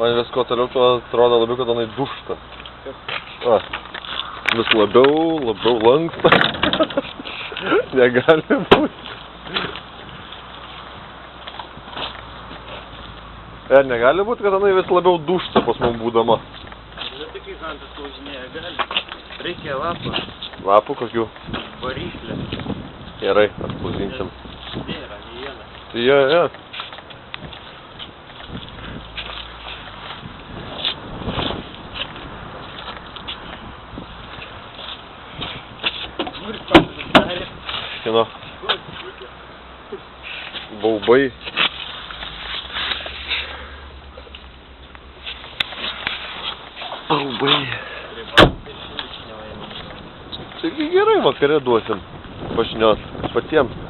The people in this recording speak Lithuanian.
Man vis kuo toliau, tuo atrodo labiau, kad jinai dušta. Va. Vis labiau lanksta. Negali būti. Negali būti, kad jinai vis labiau dušta pas mum būdama. Tai kaip Hantas klaužinėja, gali. Reikia lapų. Lapų kokių? Varyklę. Gerai, atspausinsim. Nėra, nei viena. Jo. Kur pasidarė? Kino. Baubai. Baubai. Taigi gerai, vakare duosim pašnios patiems.